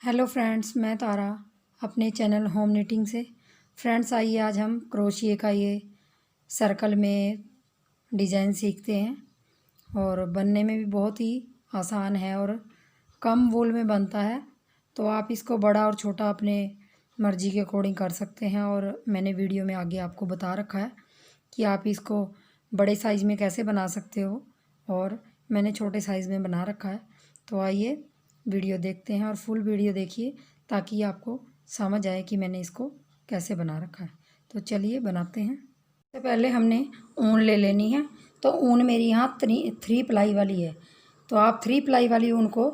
Hello friends, मैं तारा अपने channel home knitting से। फ्रेंड्स, आइए आज हम क्रोशिए का ये सर्कल में डिज़ाइन सीखते हैं और बनने में भी बहुत ही आसान है और कम वूल में बनता है। तो आप इसको बड़ा और छोटा अपने मर्ज़ी के अकॉर्डिंग कर सकते हैं और मैंने वीडियो में आगे आपको बता रखा है कि आप इसको बड़े साइज़ में कैसे बना सकते हो और मैंने छोटे साइज़ में बना रखा है। तो आइए वीडियो देखते हैं और फुल वीडियो देखिए ताकि आपको समझ आए कि मैंने इसको कैसे बना रखा है। तो चलिए बनाते हैं। सबसे पहले हमने ऊन ले लेनी है। तो ऊन मेरी यहाँ थ्री प्लाई वाली है। तो आप 3 प्लाई वाली ऊन को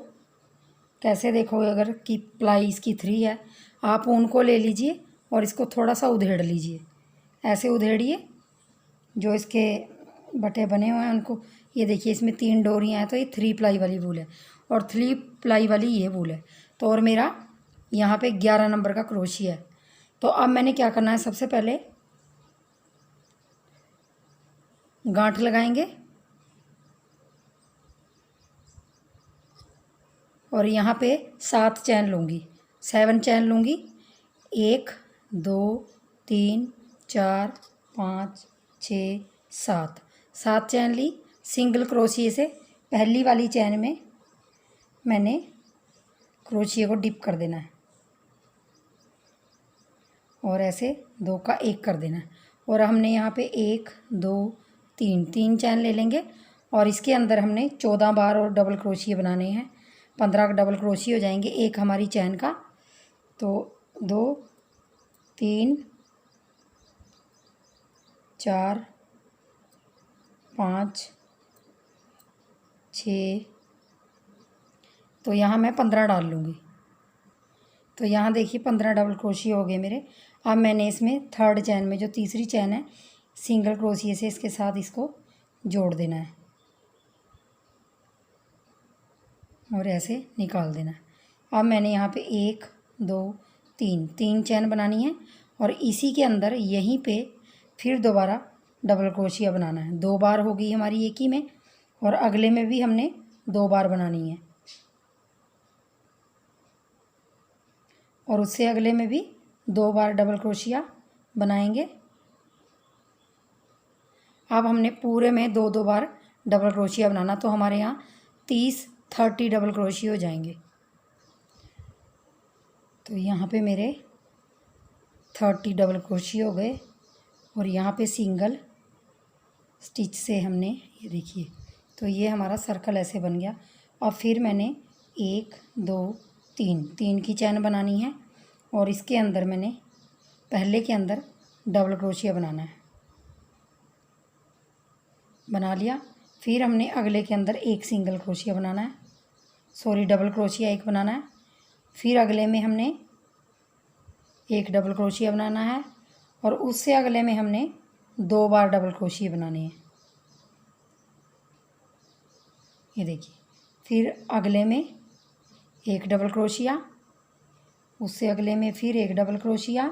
कैसे देखोगे अगर कि प्लाई इसकी 3 है। आप ऊन को ले लीजिए और इसको थोड़ा सा उधेड़ लीजिए। ऐसे उधेड़िए, जो इसके बटे बने हुए हैं उनको। ये देखिए, इसमें 3 डोरियाँ हैं तो ये 3 प्लाई वाली वूल है और 3 प्लाई वाली ये वूल है। तो और मेरा यहाँ पे 11 नंबर का क्रोशिया है। तो अब मैंने क्या करना है, सबसे पहले गांठ लगाएंगे और यहाँ पे 7 चैन लूँगी, 7 चैन लूँगी। 1 2 3 4 5 6 7 7 चैन ली। सिंगल क्रोशिए से पहली वाली चैन में मैंने क्रोशिए को डिप कर देना है और ऐसे 2 का 1 कर देना है। और हमने यहाँ पे 1 2 3 चैन ले लेंगे और इसके अंदर हमने 14 बार और डबल क्रोशिए बनाने हैं। 15 डबल क्रोशिए हो जाएंगे एक हमारी चैन का। तो 2 3 4 5 6, तो यहाँ मैं 15 डाल लूँगी। तो यहाँ देखिए 15 डबल क्रोशिए हो गए मेरे। अब मैंने इसमें थर्ड चैन में, जो तीसरी चैन है, सिंगल क्रोशिए से इसके साथ इसको जोड़ देना है और ऐसे निकाल देना है। अब मैंने यहाँ पे 1 2 3 चैन बनानी है और इसी के अंदर यहीं पे फिर दोबारा डबल क्रोशिया बनाना है। 2 बार हो गई हमारी एक ही में और अगले में भी हमने 2 बार बनानी है और उससे अगले में भी 2 बार डबल क्रोशिया बनाएंगे। अब हमने पूरे में 2 बार डबल क्रोशिया बनाना, तो हमारे यहाँ 30 डबल क्रोशिया हो जाएंगे। तो यहाँ पे मेरे 30 डबल क्रोशिया हो गए और यहाँ पे सिंगल स्टिच से हमने, ये देखिए, तो ये हमारा सर्कल ऐसे बन गया। और फिर मैंने 1 2 3 की चैन बनानी है और इसके अंदर मैंने पहले के अंदर डबल क्रोशिया बनाना है, बना लिया। फिर हमने अगले के अंदर एक सिंगल क्रोशिया बनाना है, सॉरी डबल क्रोशिया एक बनाना है। फिर अगले में हमने एक डबल क्रोशिया बनाना है और उससे अगले में हमने 2 बार डबल क्रोशिया बनाने हैं, ये देखिए। फिर अगले में एक डबल क्रोशिया, उससे अगले में फिर एक डबल क्रोशिया,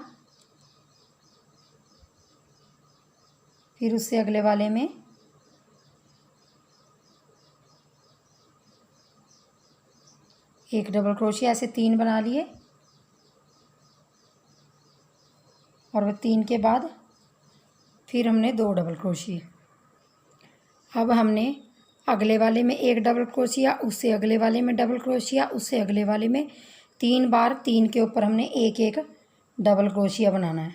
फिर उससे अगले वाले में एक डबल क्रोशिया, ऐसे 3 बना लिए। और वह 3 के बाद फिर हमने 2 डबल क्रोशिया। अब हमने अगले वाले में एक डबल क्रोशिया, उससे अगले वाले में डबल क्रोशिया, उससे अगले वाले में 3 बार, 3 के ऊपर हमने एक एक डबल क्रोशिया बनाना है।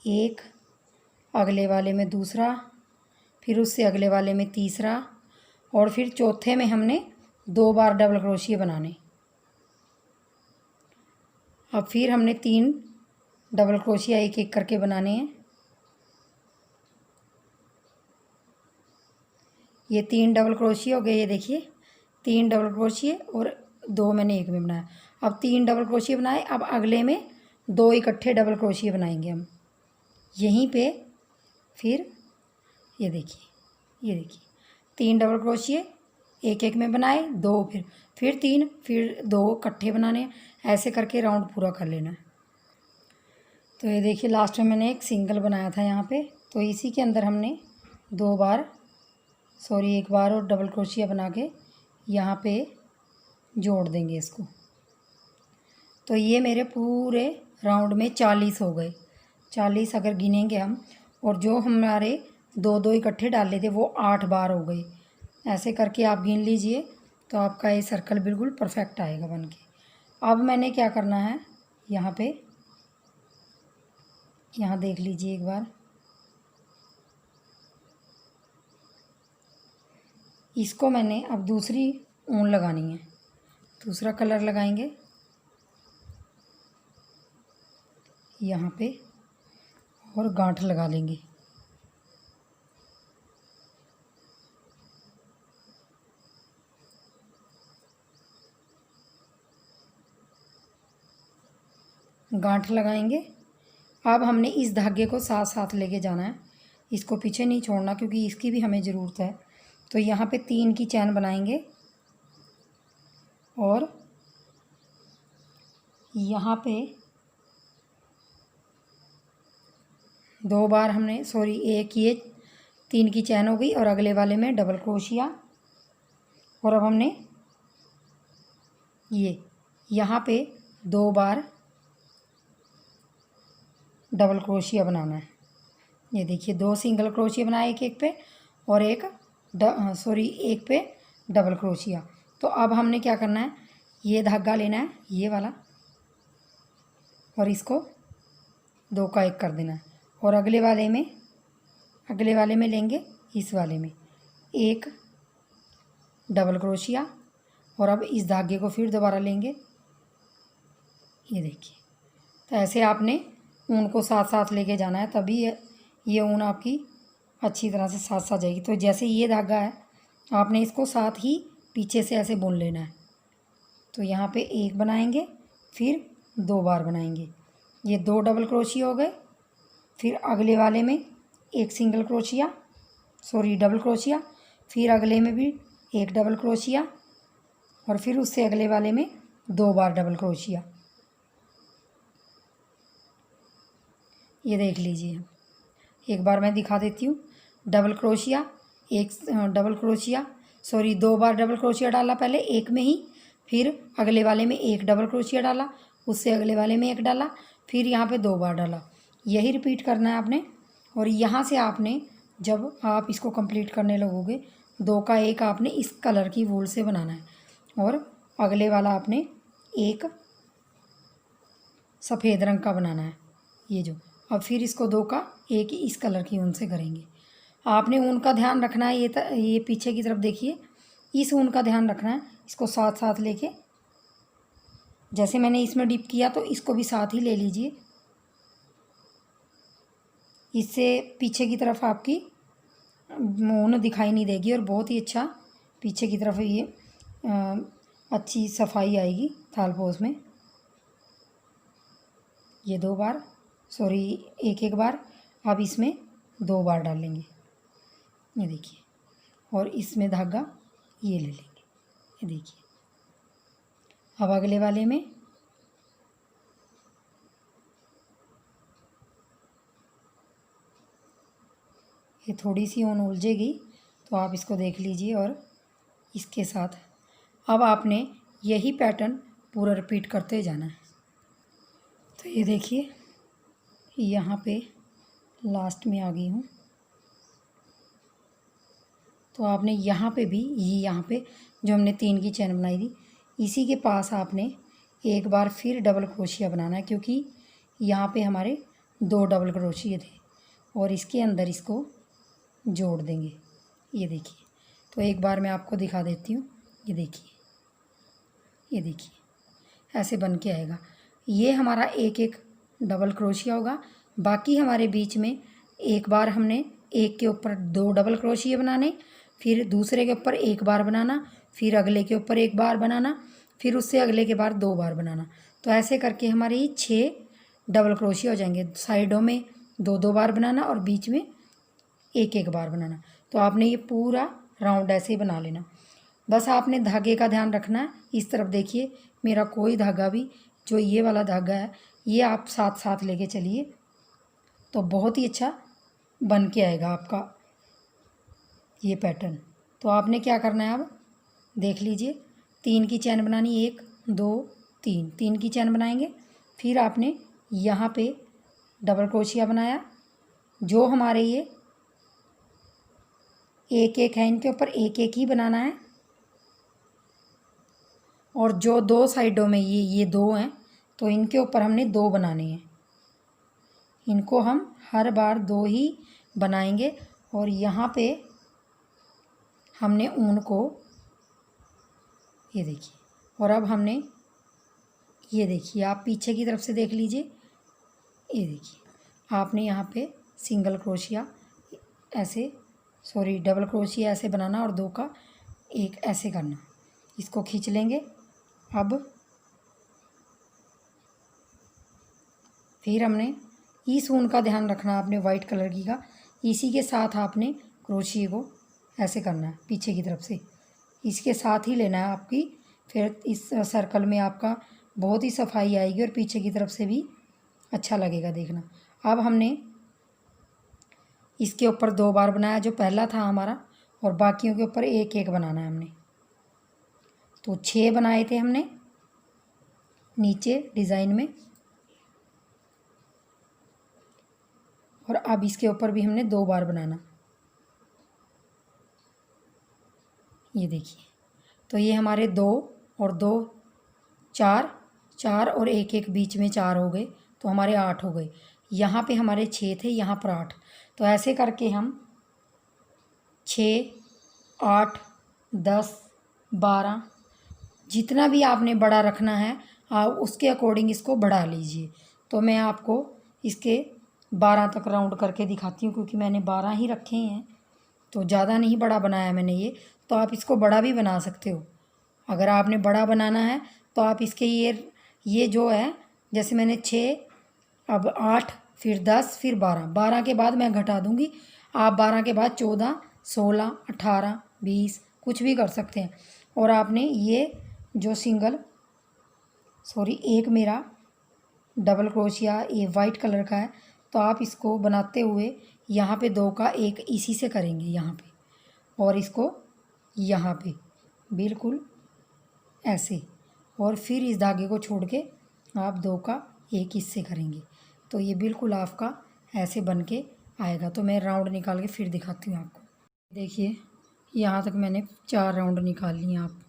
एक, अगले वाले में दूसरा, फिर उससे अगले वाले में तीसरा और फिर चौथे में हमने 2 बार डबल क्रोशिया बनाने। अब फिर हमने 3 डबल क्रोशिया एक एक करके बनाने हैं। ये 3 डबल क्रोशिया हो गए, ये देखिए 3 डबल क्रोशिया और 2 मैंने एक में बनाया। अब 3 डबल क्रोशिया बनाए, अब अगले में 2 इकट्ठे डबल क्रोशिया बनाएंगे हम यहीं पे। फिर ये देखिए 3 डबल क्रोशिया एक एक में बनाए, 2 फिर 3, फिर 2 इकट्ठे बनाने हैं। ऐसे करके राउंड पूरा कर लेना है। तो ये देखिए लास्ट में मैंने एक सिंगल बनाया था यहाँ पे, तो इसी के अंदर हमने 2 बार, सॉरी 1 बार और डबल क्रोशिया बना के यहाँ पे जोड़ देंगे इसको। तो ये मेरे पूरे राउंड में 40 हो गए। 40 अगर गिनेंगे हम, और जो हमारे 2-2 इकट्ठे डाले थे वो 8 बार हो गए। ऐसे करके आप गिन लीजिए तो आपका ये सर्कल बिल्कुल परफेक्ट आएगा बन के। अब मैंने क्या करना है, यहाँ पे यहाँ देख लीजिए एक बार, इसको मैंने अब दूसरी ऊन लगानी है, दूसरा कलर लगाएंगे यहाँ पे और गांठ लगा लेंगे। गांठ लगाएंगे। अब हमने इस धागे को साथ साथ लेके जाना है, इसको पीछे नहीं छोड़ना क्योंकि इसकी भी हमें ज़रूरत है। तो यहाँ पे 3 की चैन बनाएंगे और यहाँ पे 2 बार हमने एक ये 3 की चैन हो गई और अगले वाले में डबल क्रोशिया। और अब हमने ये यहाँ पे 2 बार डबल क्रोशिया बनाना है। ये देखिए 2 सिंगल क्रोशिया बनाए एक पे और एक पे डबल क्रोशिया। तो अब हमने क्या करना है, ये धागा लेना है ये वाला और इसको 2 का 1 कर देना है और अगले वाले में लेंगे इस वाले में एक डबल क्रोशिया और अब इस धागे को फिर दोबारा लेंगे। ये देखिए, तो ऐसे आपने ऊन को साथ साथ लेके जाना है, तभी ये ऊन आपकी अच्छी तरह से साथ साथ जाएगी। तो जैसे ये धागा है आपने इसको साथ ही पीछे से ऐसे बुन लेना है। तो यहाँ पे 1 बनाएंगे, फिर 2 बार बनाएंगे, ये 2 डबल क्रोशिया हो गए। फिर अगले वाले में एक सिंगल क्रोशिया डबल क्रोशिया, फिर अगले में भी 1 डबल क्रोशिया और फिर उससे अगले वाले में 2 बार डबल क्रोशिया। ये देख लीजिए, एक बार मैं दिखा देती हूँ। डबल क्रोशिया, 2 बार डबल क्रोशिया डाला पहले एक में ही, फिर अगले वाले में 1 डबल क्रोशिया डाला, उससे अगले वाले में 1 डाला, फिर यहाँ पे 2 बार डाला। यही रिपीट करना है आपने। और यहाँ से आपने जब आप इसको कंप्लीट करने लगोगे 2 का 1 आपने इस कलर की वूल से बनाना है और अगले वाला आपने एक सफ़ेद रंग का बनाना है ये जो। अब फिर इसको 2 का 1 इस कलर की ऊन से करेंगे। आपने ऊन का ध्यान रखना है, ये पीछे की तरफ देखिए, इस ऊन का ध्यान रखना है। इसको साथ साथ लेके, जैसे मैंने इसमें डिप किया तो इसको भी साथ ही ले लीजिए। इससे पीछे की तरफ आपकी ऊन दिखाई नहीं देगी और बहुत ही अच्छा पीछे की तरफ ये अच्छी सफाई आएगी थालपोश में। ये 2 बार एक बार अब इसमें 2 बार डालेंगे, ये देखिए, और इसमें धागा ये ले लेंगे, ये देखिए। अब अगले वाले में ये थोड़ी सी ऊन उलझेगी तो आप इसको देख लीजिए और इसके साथ अब आपने यही पैटर्न पूरा रिपीट करते जाना है। तो ये देखिए, यहाँ पे लास्ट में आ गई हूँ। तो आपने यहाँ पे भी यहाँ पे जो हमने 3 की चैन बनाई थी इसी के पास आपने एक बार फिर डबल क्रोशिया बनाना है, क्योंकि यहाँ पे हमारे 2 डबल क्रोशिया थे और इसके अंदर इसको जोड़ देंगे। ये देखिए, तो एक बार मैं आपको दिखा देती हूँ। ये देखिए, ये देखिए, ऐसे बन के आएगा। ये हमारा एक डबल क्रोशिया होगा। बाकी हमारे बीच में एक बार हमने एक के ऊपर 2 डबल क्रोशिया बनाने, फिर दूसरे के ऊपर 1 बार बनाना, फिर अगले के ऊपर 1 बार बनाना, फिर उससे अगले के बार 2 बार बनाना। तो ऐसे करके हमारे 6 डबल क्रोशिया हो जाएंगे। साइडों में 2-2 बार बनाना और बीच में 1-1 बार बनाना। तो आपने ये पूरा राउंड ऐसे ही बना लेना। बस आपने धागे का ध्यान रखना है। इस तरफ देखिए, मेरा कोई धागा भी, जो ये वाला धागा है ये आप साथ साथ लेके चलिए तो बहुत ही अच्छा बन के आएगा आपका ये पैटर्न। तो आपने क्या करना है, अब देख लीजिए, 3 की चैन बनानी, 1 2 तीन, तीन की चैन बनाएंगे। फिर आपने यहाँ पे डबल क्रोशिया बनाया, जो हमारे ये एक एक है इनके ऊपर एक एक ही बनाना है, और जो दो साइडों में ये दो हैं तो इनके ऊपर हमने दो बनाने हैं। इनको हम हर बार दो ही बनाएंगे। और यहाँ पे हमने ऊन को, ये देखिए, और अब हमने ये देखिए, आप पीछे की तरफ से देख लीजिए, ये देखिए आपने यहाँ पे सिंगल क्रोशिया ऐसे, सॉरी डबल क्रोशिया ऐसे बनाना और दो का एक ऐसे करना। इसको खींच लेंगे। अब फिर हमने इस ऊन का ध्यान रखना आपने वाइट कलर की का, इसी के साथ आपने क्रोशिए को ऐसे करना है पीछे की तरफ से, इसके साथ ही लेना है आपकी। फिर इस सर्कल में आपका बहुत ही सफाई आएगी और पीछे की तरफ से भी अच्छा लगेगा देखना। अब हमने इसके ऊपर दो बार बनाया जो पहला था हमारा, और बाकियों के ऊपर एक एक बनाना है हमने। तो 6 बनाए थे हमने नीचे डिज़ाइन में, और अब इसके ऊपर भी हमने 2 बार बनाना। ये देखिए, तो ये हमारे 2 और 2 4, 4 और एक एक बीच में 4 हो गए, तो हमारे 8 हो गए। यहाँ पे हमारे 6 थे, यहाँ पर 8। तो ऐसे करके हम 6, 8, 10, 12 जितना भी आपने बड़ा रखना है आप उसके अकॉर्डिंग इसको बढ़ा लीजिए। तो मैं आपको इसके 12 तक राउंड करके दिखाती हूँ, क्योंकि मैंने 12 ही रखे हैं, तो ज़्यादा नहीं बड़ा बनाया मैंने ये। तो आप इसको बड़ा भी बना सकते हो। अगर आपने बड़ा बनाना है तो आप इसके ये जो है, जैसे मैंने 6, अब 8, फिर 10, फिर 12, 12 के बाद मैं घटा दूँगी। आप 12 के बाद 14, 16, 18, 20 कुछ भी कर सकते हैं। और आपने ये जो एक मेरा डबल क्रोशिया ये वाइट कलर का है, तो आप इसको बनाते हुए यहाँ पे 2 का एक इसी से करेंगे यहाँ पे, और इसको यहाँ पे बिल्कुल ऐसे, और फिर इस धागे को छोड़ के आप 2 का एक इससे करेंगे। तो ये बिल्कुल आपका ऐसे बन के आएगा। तो मैं राउंड निकाल के फिर दिखाती हूँ आपको। देखिए, यहाँ तक मैंने 4 राउंड निकाल लिए। आप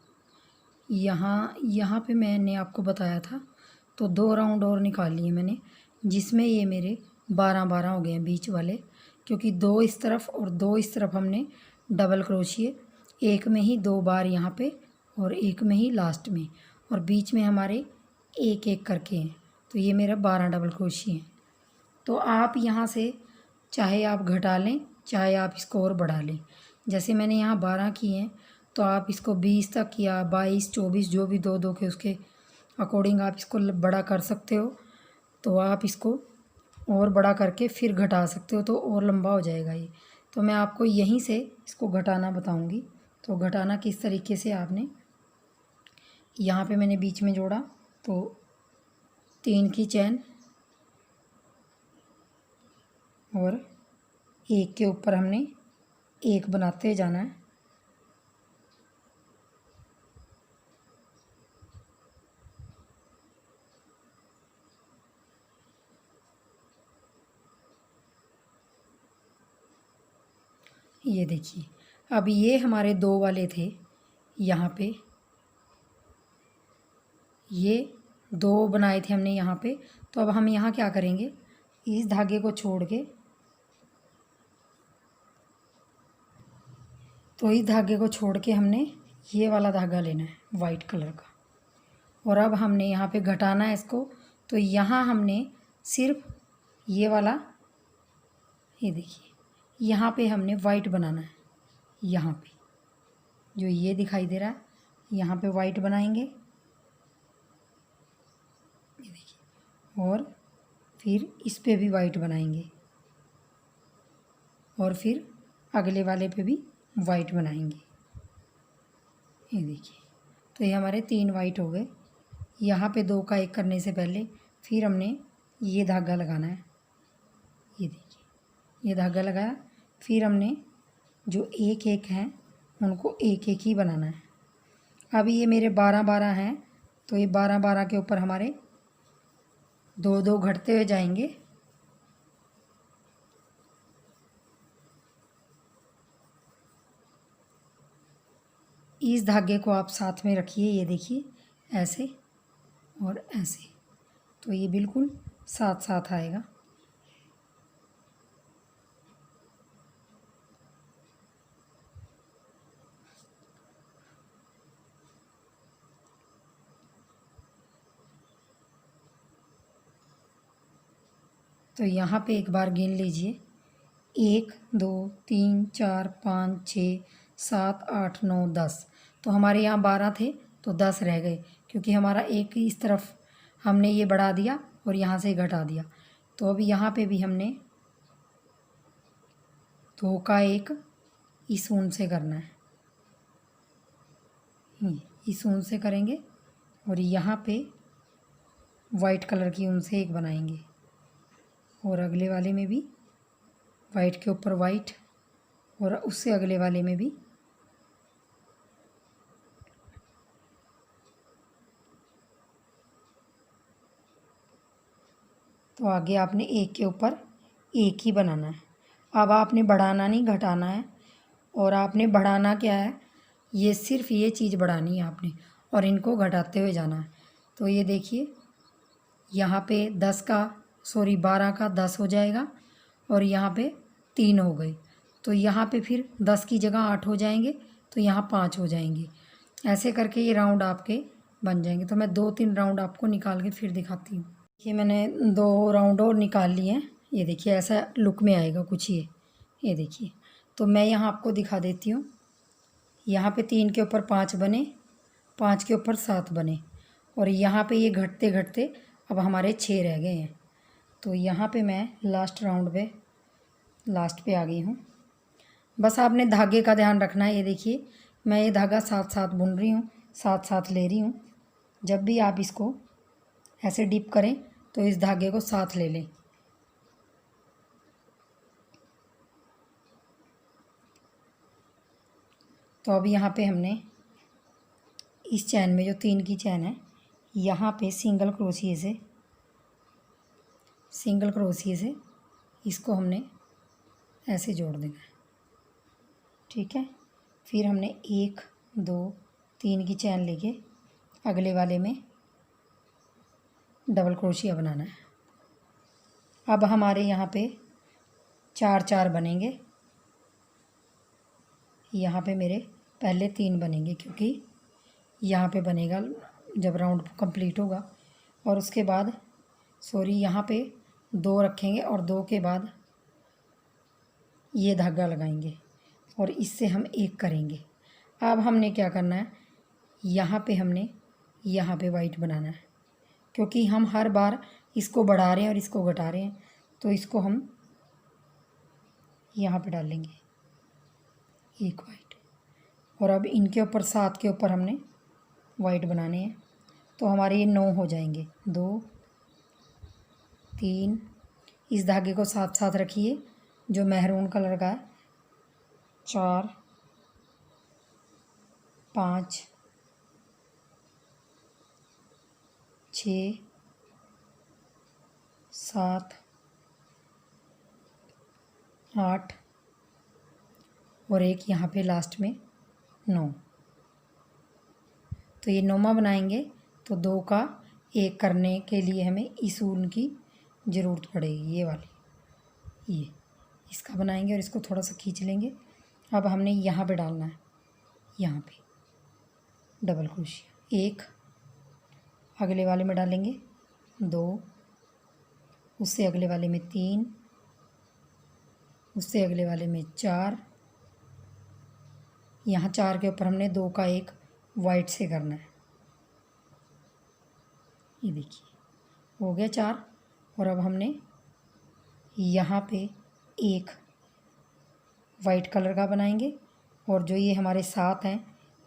यहाँ पे मैंने आपको बताया था, तो 2 राउंड और निकाल लिए मैंने, जिसमें ये मेरे 12-12 हो गए हैं बीच वाले, क्योंकि 2 इस तरफ और 2 इस तरफ हमने डबल क्रोशिए, एक में ही 2 बार यहाँ पे और एक में ही लास्ट में, और बीच में हमारे एक एक करके हैं। तो ये मेरा 12 डबल क्रोशिए हैं। तो आप यहाँ से चाहे आप घटा लें, चाहे आप इसको और बढ़ा लें। जैसे मैंने यहाँ 12 किए हैं, तो आप इसको 20 तक या 22, 24 जो भी 2-2 के उसके अकॉर्डिंग आप इसको बड़ा कर सकते हो। तो आप इसको और बड़ा करके फिर घटा सकते हो, तो और लंबा हो जाएगा ये। तो मैं आपको यहीं से इसको घटाना बताऊंगी। तो घटाना किस तरीके से, आपने यहाँ पे मैंने बीच में जोड़ा, तो 3 की चैन और एक के ऊपर हमने एक बनाते जाना है। ये देखिए, अब ये हमारे 2 वाले थे, यहाँ पे ये 2 बनाए थे हमने यहाँ पे। तो अब हम यहाँ क्या करेंगे, इस धागे को छोड़ के, तो इस धागे को छोड़ के हमने ये वाला धागा लेना है वाइट कलर का, और अब हमने यहाँ पे घटाना है इसको। तो यहाँ हमने सिर्फ ये वाला, ये देखिए, यहाँ पे हमने वाइट बनाना है। यहाँ पे जो ये दिखाई दे रहा है, यहाँ पे वाइट बनाएंगे, ये देखिए, और फिर इस पे भी वाइट बनाएंगे, और फिर अगले वाले पे भी वाइट बनाएंगे। ये देखिए, तो ये हमारे 3 वाइट हो गए। यहाँ पे 2 का एक करने से पहले फिर हमने ये धागा लगाना है। ये देखिए, ये धागा लगाया, फिर हमने जो एक एक हैं उनको एक एक ही बनाना है। अब ये मेरे 12-12 हैं, तो ये 12-12 के ऊपर हमारे 2-2 घटते हुए जाएंगे। इस धागे को आप साथ में रखिए, ये देखिए ऐसे और ऐसे, तो ये बिल्कुल साथ साथ आएगा। तो यहाँ पे एक बार गिन लीजिए, 1 2 3 4 5 6 7 8 9 10। तो हमारे यहाँ 12 थे तो 10 रह गए, क्योंकि हमारा एक ही इस तरफ हमने ये बढ़ा दिया और यहाँ से घटा दिया। तो अब यहाँ पे भी हमने 2 का 1 इस ऊन से करना है, इस ऊन से करेंगे और यहाँ पे वाइट कलर की ऊन से एक बनाएंगे और अगले वाले में भी वाइट के ऊपर वाइट और उससे अगले वाले में भी। तो आगे आपने एक के ऊपर एक ही बनाना है। अब आपने बढ़ाना नहीं घटाना है, और आपने बढ़ाना क्या है, ये सिर्फ ये चीज़ बढ़ानी है आपने और इनको घटाते हुए जाना है। तो ये देखिए यहाँ पे 12 का 10 हो जाएगा और यहाँ पे 3 हो गए, तो यहाँ पे फिर 10 की जगह 8 हो जाएंगे, तो यहाँ 5 हो जाएंगे। ऐसे करके ये राउंड आपके बन जाएंगे। तो मैं 2-3 राउंड आपको निकाल के फिर दिखाती हूँ। ये मैंने 2 राउंड और निकाल लिए हैं, ये देखिए ऐसा लुक में आएगा कुछ ये देखिए। तो मैं यहाँ आपको दिखा देती हूँ। यहाँ पे 3 के ऊपर 5 बने, 5 के ऊपर 7 बने, और यहाँ पे ये घटते घटते अब हमारे 6 रह गए हैं। तो यहाँ पे मैं लास्ट पे आ गई हूँ। बस आपने धागे का ध्यान रखना है। ये देखिए मैं ये धागा साथ साथ बुन रही हूँ, साथ साथ ले रही हूँ। जब भी आप इसको ऐसे डिप करें तो इस धागे को साथ ले लें। तो अब यहाँ पे हमने इस चैन में जो 3 की चैन है, यहाँ पे सिंगल क्रोशिए से इसको हमने ऐसे जोड़ देना है, ठीक है। फिर हमने 1 2 3 की चैन लेके अगले वाले में डबल क्रोशिया बनाना है। अब हमारे यहाँ पे 4 बनेंगे। यहाँ पे मेरे पहले 3 बनेंगे, क्योंकि यहाँ पे बनेगा जब राउंड कंप्लीट होगा। और उसके बाद यहाँ पे 2 रखेंगे और 2 के बाद ये धागा लगाएंगे और इससे हम 1 करेंगे। अब हमने क्या करना है, यहाँ पे वाइट बनाना है, क्योंकि हम हर बार इसको बढ़ा रहे हैं और इसको घटा रहे हैं। तो इसको हम यहाँ पे डालेंगे 1 वाइट, और अब इनके ऊपर 7 के ऊपर हमने वाइट बनाने हैं। तो हमारे ये 9 हो जाएंगे। 2 3, इस धागे को साथ साथ रखिए जो मेहरून कलर का है। 4 5 6 7 8 और एक यहाँ पे लास्ट में 9। तो ये 9वां बनाएंगे। तो 2 का 1 करने के लिए हमें इस ऊन की ज़रूरत पड़ेगी, ये वाली, ये इसका बनाएंगे और इसको थोड़ा सा खींच लेंगे। अब हमने यहाँ पे डालना है, यहाँ पे डबल क्रोशिया 1, अगले वाले में डालेंगे 2, उससे अगले वाले में 3, उससे अगले वाले में 4, यहाँ 4 के ऊपर हमने 2 का 1 वाइट से करना है। ये देखिए हो गया 4, और अब हमने यहाँ पे 1 वाइट कलर का बनाएंगे, और जो ये हमारे 7 हैं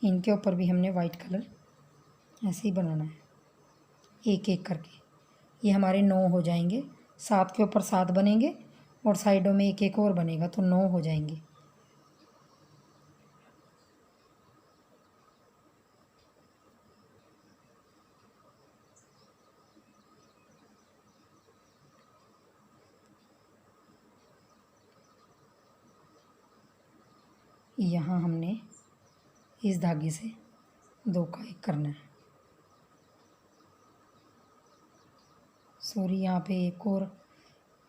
इनके ऊपर भी हमने वाइट कलर ऐसे ही बनाना है, एक एक करके। ये हमारे 9 हो जाएंगे। 7 के ऊपर 7 बनेंगे और साइडों में एक एक और बनेगा, तो 9 हो जाएंगे। यहाँ हमने इस धागे से 2 का 1 करना है। सॉरी, यहाँ पे एक और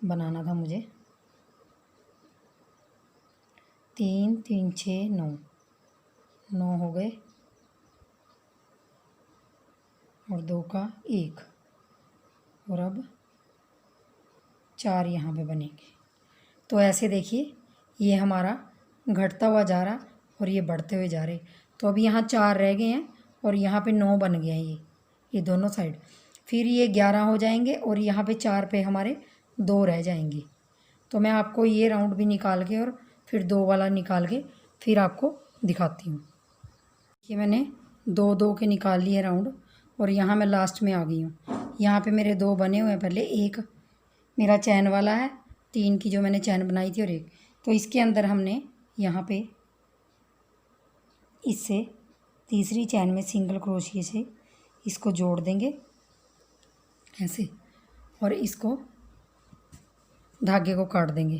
बनाना था मुझे। 3 3 6 9 9 हो गए और 2 का 1 और अब 4 यहाँ पे बनेंगे। तो ऐसे देखिए ये हमारा घटता हुआ जा रहा और ये बढ़ते हुए जा रहे। तो अभी यहाँ 4 रह गए हैं और यहाँ पे 9 बन गए हैं ये दोनों साइड। फिर ये 11 हो जाएंगे और यहाँ पे 4 पे हमारे 2 रह जाएंगे। तो मैं आपको ये राउंड भी निकाल के और फिर 2 वाला निकाल के फिर आपको दिखाती हूँ। ये मैंने 2 2 के निकाल लिए राउंड और यहाँ मैं लास्ट में आ गई हूँ। यहाँ पे मेरे 2 बने हुए हैं। पहले एक मेरा चैन वाला है, 3 की जो मैंने चैन बनाई थी और एक। तो इसके अंदर हमने यहाँ पे इससे तीसरी चैन में सिंगल क्रोशिए से इसको जोड़ देंगे ऐसे और इसको धागे को काट देंगे,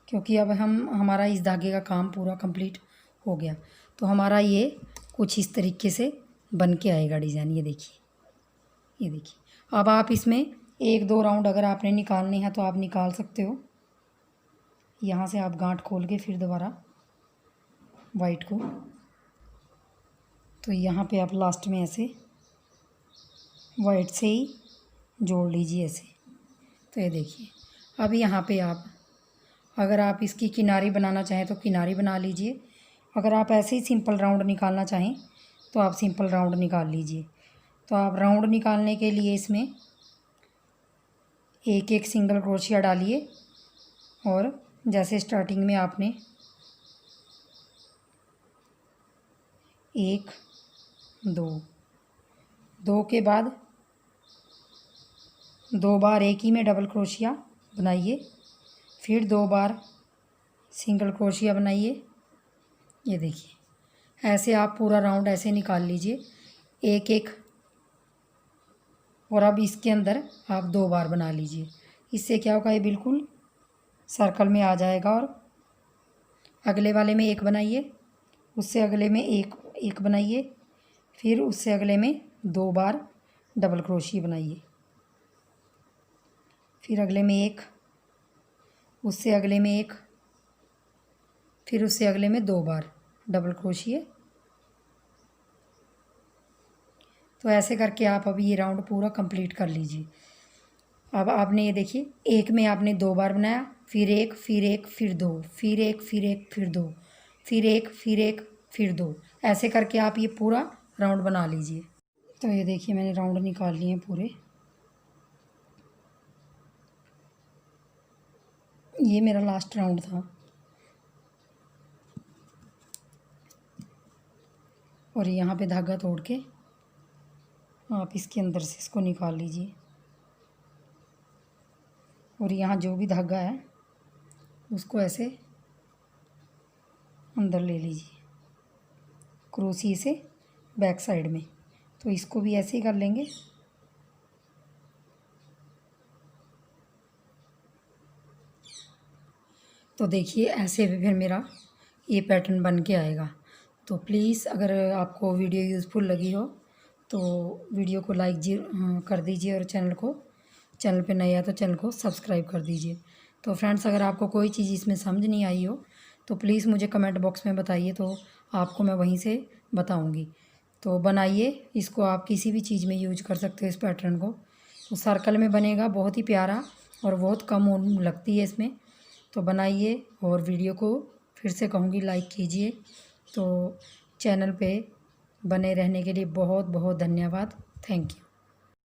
क्योंकि अब हमारा इस धागे का काम पूरा कंप्लीट हो गया। तो हमारा ये कुछ इस तरीके से बन के आएगा डिज़ाइन। ये देखिए, ये देखिए। अब आप इसमें 1 2 राउंड अगर आपने निकालने हैं तो आप निकाल सकते हो। यहाँ से आप गांठ खोल के फिर दोबारा वाइट को, तो यहाँ पे आप लास्ट में ऐसे वाइट से ही जोड़ लीजिए ऐसे। तो ये देखिए, अब यहाँ पे आप अगर आप इसकी किनारी बनाना चाहें तो किनारी बना लीजिए। अगर आप ऐसे ही सिंपल राउंड निकालना चाहें तो आप सिंपल राउंड निकाल लीजिए। तो आप राउंड निकालने के लिए इसमें एक एक सिंगल क्रोशिया डालिए और जैसे स्टार्टिंग में आपने 1 2 2 के बाद 2 बार एक ही में डबल क्रोशिया बनाइए, फिर 2 बार सिंगल क्रोशिया बनाइए। ये देखिए, ऐसे आप पूरा राउंड ऐसे निकाल लीजिए एक एक। और अब इसके अंदर आप 2 बार बना लीजिए। इससे क्या होगा, ये बिल्कुल सर्कल में आ जाएगा। और अगले वाले में 1 बनाइए, उससे अगले में एक बनाइए, फिर उससे अगले में 2 बार डबल क्रोशिया बनाइए, फिर अगले में 1, उससे अगले में 1, फिर उससे अगले में 2 बार डबल क्रोशिया। तो ऐसे करके आप अभी ये राउंड पूरा कंप्लीट कर लीजिए। अब आपने ये देखिए, एक में आपने 2 बार बनाया, फिर 1 फिर 1 फिर 2 फिर 1 फिर 1 फिर 2 फिर 1 फिर 1 फिर 2, ऐसे करके आप ये पूरा राउंड बना लीजिए। तो ये देखिए, मैंने राउंड निकाल लिए हैं पूरे। ये मेरा लास्ट राउंड था और यहाँ पे धागा तोड़ के आप इसके अंदर से इसको निकाल लीजिए और यहाँ जो भी धागा है उसको ऐसे अंदर ले लीजिए क्रोशिया से बैक साइड में। तो इसको भी ऐसे ही कर लेंगे। तो देखिए, ऐसे फिर मेरा ये पैटर्न बन के आएगा। तो प्लीज़ अगर आपको वीडियो यूज़फुल लगी हो तो वीडियो को लाइक कर दीजिए और चैनल पे नया तो चैनल को सब्सक्राइब कर दीजिए। तो फ्रेंड्स, अगर आपको कोई चीज़ इसमें समझ नहीं आई हो तो प्लीज़ मुझे कमेंट बॉक्स में बताइए, तो आपको मैं वहीं से बताऊंगी। तो बनाइए इसको, आप किसी भी चीज़ में यूज कर सकते हो इस पैटर्न को। तो सर्कल में बनेगा, बहुत ही प्यारा और बहुत कम ऊन लगती है इसमें। तो बनाइए और वीडियो को फिर से कहूँगी लाइक कीजिए। तो चैनल पे बने रहने के लिए बहुत बहुत धन्यवाद। Thank you.